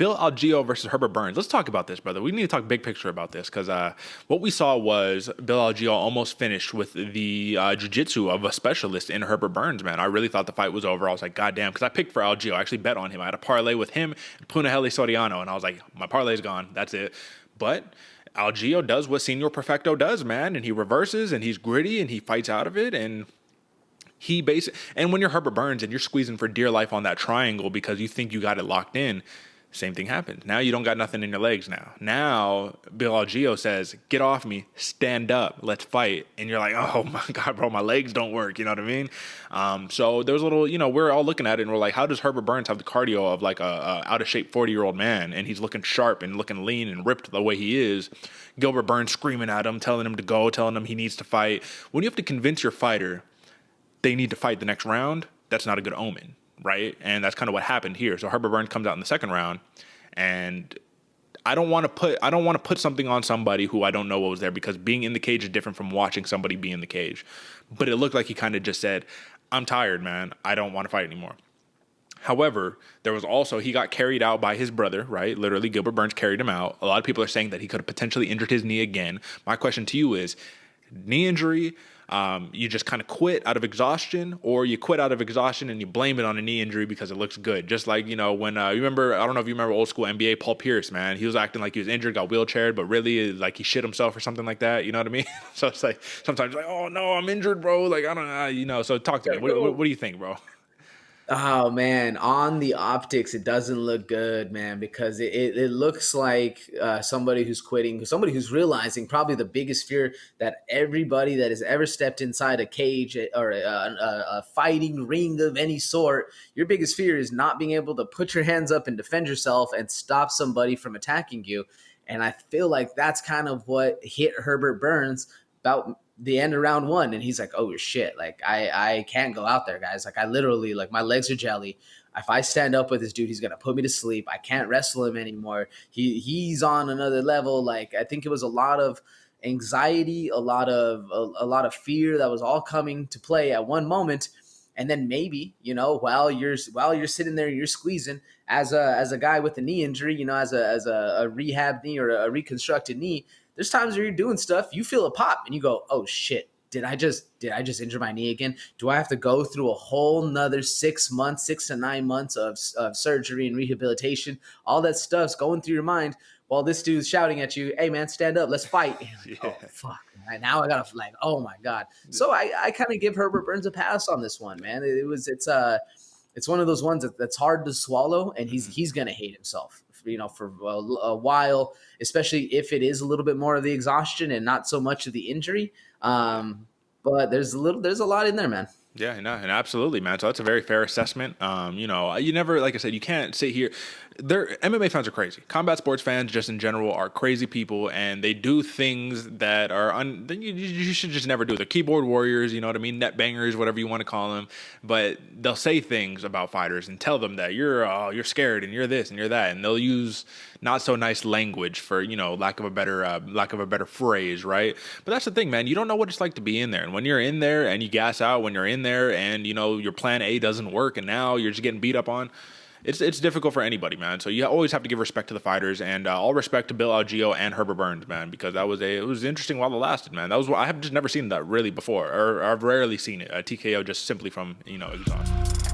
Bill Algeo versus Herbert Burns. Let's talk about this, brother. We need to talk big picture about this because what we saw was Bill Algeo almost finished with the jiu-jitsu of a specialist in Herbert Burns, man. I really thought the fight was over. I was like, God damn, because I picked for Algeo. I actually bet on him. I had a parlay with him and Punahele Soriano, and I was like, my parlay's gone. That's it. But Algeo does what Senor Perfecto does, man, and he reverses, and he's gritty, and he fights out of it, and and when you're Herbert Burns and you're squeezing for dear life on that triangle because you think you got it locked in, same thing happens. Now you don't got nothing in your legs now. Now Bill Algeo says, get off me, stand up, let's fight. And you're like, oh my God, bro, my legs don't work. You know what I mean? So there's a little, we're all looking at it and we're like, how does Herbert Burns have the cardio of like a out of shape 40-year-old man? And he's looking sharp and looking lean and ripped the way he is. Gilbert Burns screaming at him, telling him to go, telling him he needs to fight. When you have to convince your fighter they need to fight the next round, that's not a good omen. Right? And that's kind of what happened here. So Herbert Burns comes out in the second round, and I don't want to put something on somebody who I don't know what was there, because being in the cage is different from watching somebody be in the cage. But it looked like he kind of just said, I'm tired, man. I don't want to fight anymore. However, there was also, he got carried out by his brother, right? Literally, Gilbert Burns carried him out. A lot of people are saying that he could have potentially injured his knee again. My question to you is, knee injury, you just kind of quit out of exhaustion, or you quit out of exhaustion and you blame it on a knee injury because it looks good. Just like, when you remember, I don't know if you remember old school NBA Paul Pierce, man. He was acting like he was injured, got wheelchaired, but really like he shit himself or something like that. You know what I mean? So it's like sometimes like, oh no, I'm injured, bro. Like, I don't know, so talk to me. What do you think, bro? Oh man, on the optics, it doesn't look good, man, because it looks like somebody who's quitting, somebody who's realizing probably the biggest fear that everybody that has ever stepped inside a cage or a fighting ring of any sort, your biggest fear is not being able to put your hands up and defend yourself and stop somebody from attacking you. And I feel like that's kind of what hit Herbert Burns about the end of round one. And he's like, oh shit, like I can't go out there, guys. Like I literally, like my legs are jelly. If I stand up with this dude, he's gonna put me to sleep. I can't wrestle him anymore. He's on another level. Like I think it was a lot of anxiety, a lot of fear that was all coming to play at one moment. And then maybe, while you're sitting there, you're squeezing as a guy with a knee injury, as a rehab knee or a reconstructed knee. There's times where you're doing stuff, you feel a pop and you go, oh shit, did I just injure my knee again? Do I have to go through a whole nother 6 to 9 months of surgery and rehabilitation? All that stuff's going through your mind while this dude's shouting at you, hey man, stand up, let's fight. Like, oh fuck. Right, now I gotta like, oh my God. So I kind of give Herbert Burns a pass on this one, man. It's one of those ones that's hard to swallow, and he's gonna hate himself, for a while, especially if it is a little bit more of the exhaustion and not so much of the injury. But there's a lot in there, man. Yeah, no, and absolutely, man. So that's a very fair assessment. You never, like I said, you can't sit here. MMA fans are crazy. Combat sports fans, just in general, are crazy people, and they do things that are you should just never do. They're keyboard warriors, you know what I mean? Net bangers, whatever you want to call them. But they'll say things about fighters and tell them that you're scared and you're this and you're that, and they'll use not so nice language for lack of a better phrase, right? But that's the thing, man. You don't know what it's like to be in there, and when you're in there and you gas out when you're in there, and your plan A doesn't work, and now you're just getting beat up on. It's difficult for anybody, man. So you always have to give respect to the fighters, and all respect to Bill Algeo and Herbert Burns, man, because it was interesting while it lasted, man. I have just never seen that really before, or I've rarely seen it. TKO just simply from exhaustion.